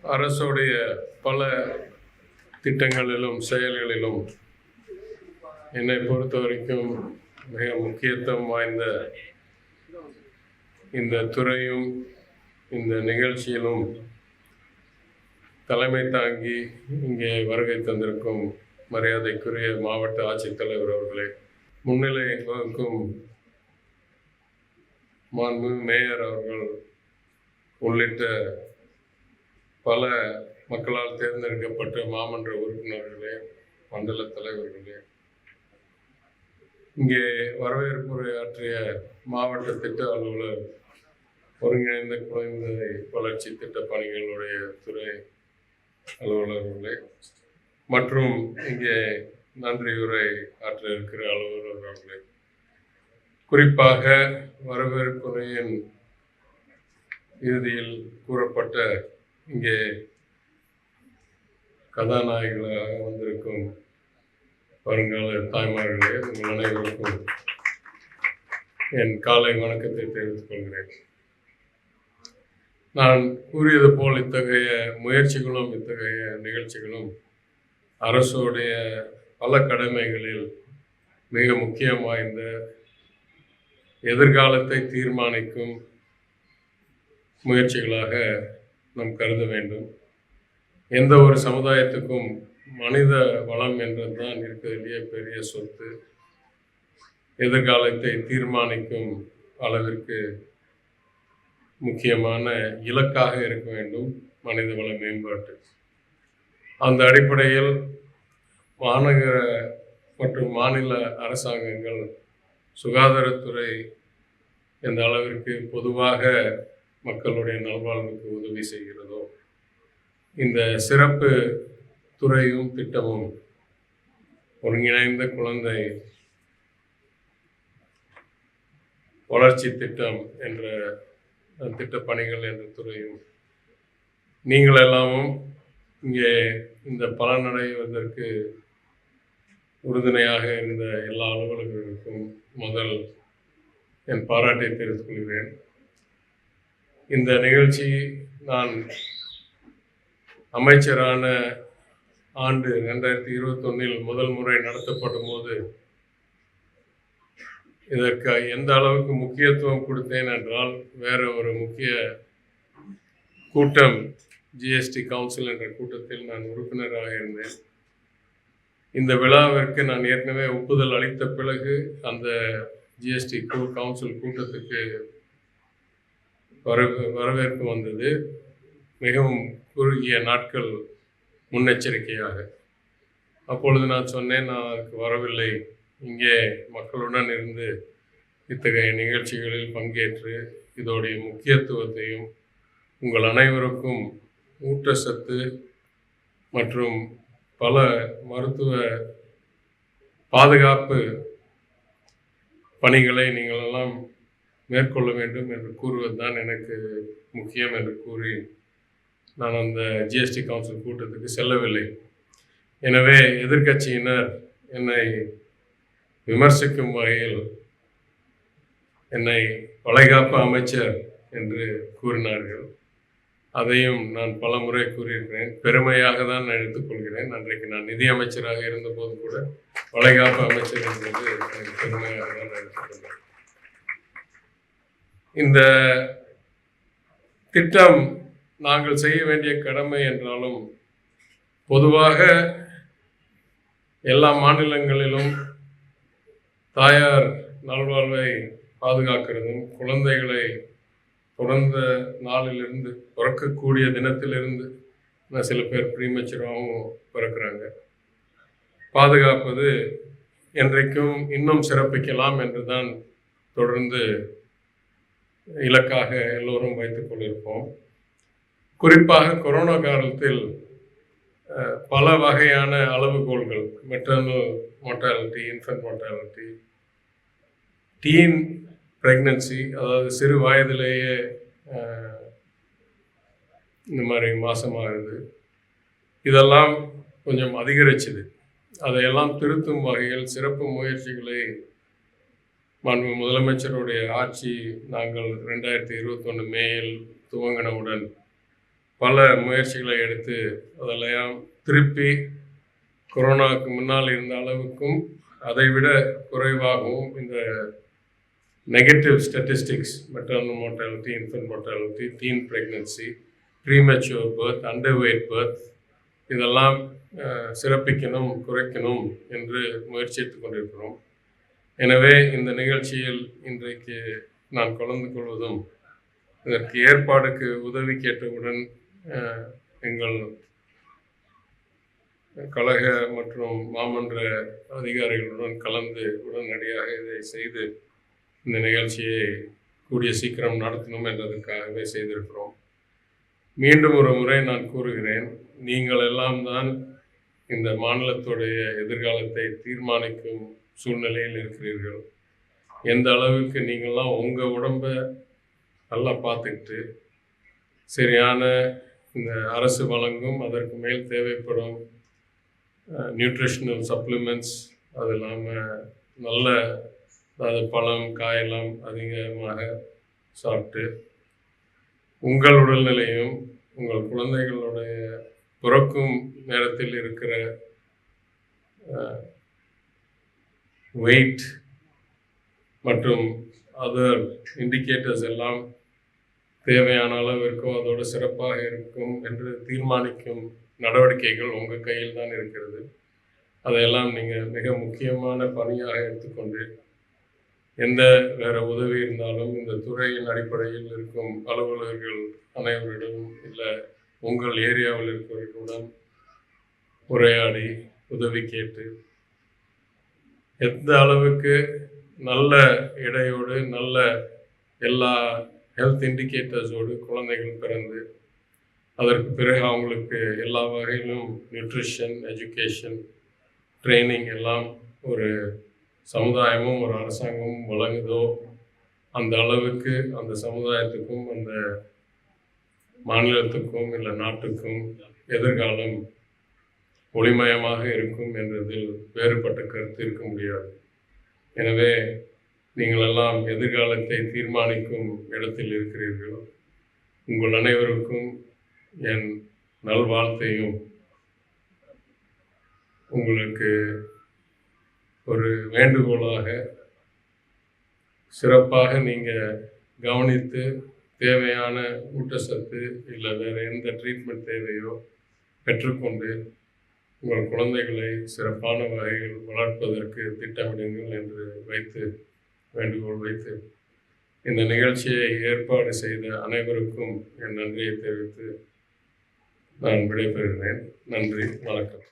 அரசுடைய பல திட்டங்களிலும் செயல்களிலும் என்னை பொறுத்த வரைக்கும் மிக முக்கியத்துவம் வாய்ந்த இந்த துறையும் இந்த நிகழ்ச்சியிலும் தலைமை தாங்கி இங்கே வருகை தந்திருக்கும் மரியாதைக்குரிய மாவட்ட ஆட்சித்தலைவர் அவர்களே, முன்னிலை வகுக்கும் மாண்புமிகு மேயர் அவர்கள் உள்ளிட்ட பல மக்களால் தேர்ந்தெடுக்கப்பட்ட மாமன்ற உறுப்பினர்களே, மண்டல தலைவர்களே, இங்கே வரவேற்புரையாற்றிய மாவட்ட திட்ட அலுவலர், ஒருங்கிணைந்த குழந்தை வளர்ச்சி திட்ட பணிகளுடைய துறை அலுவலர்களே மற்றும் இங்கே நன்றியுரை ஆற்ற இருக்கிற அலுவலர் அவர்களே, குறிப்பாக வரவேற்புரையின் இறுதியில் கூறப்பட்ட இங்கே கதாநாயகிகளாக வந்திருக்கும் வருங்கால தாய்மார்களே, உங்கள் அனைவருக்கும் என் காலை வணக்கத்தை தெரிவித்துக் கொள்கிறேன். நான் கூறியது போல் இத்தகைய முயற்சிகளும் இத்தகைய நிகழ்ச்சிகளும் அரசுடைய பல கடமைகளில் மிக முக்கியம் வாய்ந்த எதிர்காலத்தை தீர்மானிக்கும் முயற்சிகளாக நாம் கருத வேண்டும். எந்த ஒரு சமுதாயத்துக்கும் மனித வளம் என்றுதான் இருக்கிறதுலேயே பெரிய சொத்து. எதிர்காலத்தை தீர்மானிக்கும் அளவிற்கு முக்கியமான இலக்காக இருக்க வேண்டும் மனித வள மேம்பாட்டு. அந்த அடிப்படையில் மாநகர மற்றும் மாநில அரசாங்கங்கள் சுகாதாரத்துறை எந்த அளவிற்கு பொதுவாக மக்களுடைய நல்வாழ்வுக்கு உதவி செய்கிறதோ, இந்த சிறப்பு துறையும் திட்டமும் ஒருங்கிணைந்த குழந்தை வளர்ச்சி திட்டம் என்ற திட்ட பணிகள் என்ற துறையும் நீங்கள் எல்லாமும் இங்கே இந்த பலனடைவதற்கு உறுதுணையாக இருந்த எல்லா அலுவலர்களுக்கும் முதல் என் பாராட்டை தெரிவித்துக் கொள்கிறேன். இந்த நிகழ்ச்சி நான் அமைச்சரான ஆண்டு 2021 முதல் முறை நடத்தப்படும் போது இதற்கு எந்த அளவுக்கு முக்கியத்துவம் கொடுத்தேன் என்றால், வேற ஒரு முக்கிய கூட்டம் ஜிஎஸ்டி கவுன்சில் என்ற கூட்டத்தில் நான் உறுப்பினராக இருந்தேன். இந்த விழாவிற்கு நான் ஏற்கனவே ஒப்புதல் அளித்த பிறகு அந்த ஜிஎஸ்டி கவுன்சில் கூட்டத்துக்கு வரவேற்பு வந்தது. மிகவும் குறுகிய நாட்கள் முன்னெச்சரிக்கையாக. அப்பொழுது நான் சொன்னேன், நான் அதுக்கு வரவில்லை, இங்கே மக்களுடன் இருந்து இத்தகைய நிகழ்ச்சிகளில் பங்கேற்று இதோடைய முக்கியத்துவத்தையும் உங்கள் அனைவருக்கும் ஊட்டச்சத்து மற்றும் பல மருத்துவ பாதுகாப்பு பணிகளை நீங்கள் எல்லாம் மேற்கொள்ள வேண்டும் என்று கூறுவதுதான் எனக்கு முக்கியம் என்று கூறி நான் அந்த ஜிஎஸ்டி கவுன்சில் கூட்டத்துக்கு செல்லவில்லை. எனவே எதிர்க்கட்சியினர் என்னை விமர்சிக்கும் வகையில் என்னை வளைகாப்பு அமைச்சர் என்று கூறினார்கள். அதையும் நான் பல முறை கூறியிருக்கிறேன். பெருமையாக தான் நான் எடுத்துக்கொள்கிறேன். அன்றைக்கு நான் நிதி அமைச்சராக இருந்தபோது கூட வளைகாப்பு அமைச்சர் என்பது எனக்கு பெருமையாக தான் நான் எடுத்துக்கொள்கிறேன். இந்த திட்டம் நாங்கள் செய்ய வேண்டிய கடமை என்றாலும், பொதுவாக எல்லா மாநிலங்களிலும் தாயார் நல்வாழ்வை பாதுகாக்கிறதும், குழந்தைகளை பிறந்த நாளிலிருந்து பிறக்கக்கூடிய தினத்திலிருந்து சில பேர் ப்ரீமெச்சூராகவும் பிறக்கிறாங்க, பாதுகாப்பது என்றைக்கும் இன்னும் சிறப்பிக்கலாம் என்று தான் தொடர்ந்து இலக்காக எல்லோரும் வைத்துக் கொண்டிருப்போம். குறிப்பாக கொரோனா காலத்தில் பல வகையான அளவுகோல்கள், maternal mortality, infant mortality, teen pregnancy, அதாவது சிறு வயதிலேயே இந்த மாதிரி மாசமாகுது, இதெல்லாம் கொஞ்சம் அதிகரிச்சுது. அதையெல்லாம் திருத்தும் வகையில் சிறப்பு முயற்சிகளை மாண்பு முதலமைச்சருடைய ஆட்சி நாங்கள் 2021 மேயில் துவங்கினவுடன் பல முயற்சிகளை எடுத்து அதெல்லாம் திருப்பி கொரோனாவுக்கு முன்னால் இருந்த அளவுக்கும் அதைவிட குறைவாகவும் இந்த negative statistics, maternal mortality, infant mortality, teen pregnancy, premature birth, underweight birth இதெல்லாம் சிறப்பிக்கணும், குறைக்கணும் என்று முயற்சி எடுத்துக் கொண்டிருக்கிறோம். எனவே இந்த நிகழ்ச்சியில் இன்றைக்கு நான் கலந்து கொள்வதும் இதற்கு ஏற்பாடுக்கு உதவி கேட்டவுடன் எங்கள் கழக மற்றும் மாமன்ற அதிகாரிகளுடன் கலந்து உடனடியாக இதை செய்து இந்த நிகழ்ச்சியை கூடிய சீக்கிரம் நடத்தணும் என்றதற்காகவே செய்திருக்கிறோம். மீண்டும் ஒரு முறை நான் கூறுகிறேன், நீங்கள் எல்லாம் தான் இந்த மாநிலத்துடைய எதிர்காலத்தை தீர்மானிக்கும் சூழ்நிலையில் இருக்கிறீர்கள். எந்த அளவுக்கு நீங்கள்லாம் உங்கள் உடம்பை நல்லா பார்த்துக்கிட்டு சரியான இந்த அரசு வழங்கும் அதற்கு மேல் தேவைப்படும் நியூட்ரிஷனல் சப்ளிமெண்ட்ஸ், அது இல்லாமல் நல்ல அதாவது பழம் காயெல்லாம் அதிகமாக சாப்பிட்டு உங்கள் உடல்நிலையும் உங்கள் குழந்தைகளுடைய பிறக்கும் நேரத்தில் இருக்கிற வெயிட் மற்றும் அதர் இண்டிகேட்டர்ஸ் எல்லாம் தேவையான அளவிற்கும் அதோடு சிறப்பாக இருக்கும் என்று தீர்மானிக்கும் நடவடிக்கைகள் உங்கள் கையில் தான் இருக்கிறது. அதையெல்லாம் நீங்கள் மிக முக்கியமான பணியாக எடுத்துக்கொண்டு எந்த வேறு உதவி இருந்தாலும் இந்த துறையின் அடிப்படையில் இருக்கும் அலுவலர்கள் அனைவரிடம் இல்லை உங்கள் ஏரியாவில் இருக்கிறவர்களுடன் உரையாடி உதவி கேட்டு எந்த அளவுக்கு நல்ல எடையோடு நல்ல எல்லா ஹெல்த் இண்டிகேட்டர்ஸோடு குழந்தைகள் பிறந்து அதற்கு பிறகு அவங்களுக்கு எல்லா வகையிலும் நியூட்ரிஷன், எஜுகேஷன், ட்ரைனிங் எல்லாம் ஒரு சமுதாயமும் ஒரு அரசாங்கமும் வழங்குதோ அந்த அளவுக்கு அந்த சமுதாயத்துக்கும் அந்த மாநிலத்துக்கும் இல்லை நாட்டுக்கும் எதிர்காலம் ஒளிமயமாக இருக்கும் என்றதில் வேறுபட்ட கருத்து இருக்க முடியாது. எனவே நீங்களெல்லாம் எதிர்காலத்தை தீர்மானிக்கும் இடத்தில் இருக்கிறீர்கள். உங்கள் அனைவருக்கும் என் நல்வாழ்த்தையும் உங்களுக்கு ஒரு வேண்டுகோளாக சிறப்பாக நீங்கள் கவனித்து தேவையான ஊட்டச்சத்து இல்லை வேறு எந்த ட்ரீட்மெண்ட் தேவையோ பெற்றுக்கொண்டு உங்கள் குழந்தைகளை சிறப்பான வகையில் வளர்ப்பதற்கு திட்டமிடுங்கள் என்று வேண்டுகோள் வைத்து இந்த நிகழ்ச்சியை ஏற்பாடு செய்த அனைவருக்கும் என் நன்றியை தெரிவித்து நான் விடைபெறுகிறேன். நன்றி, வணக்கம்.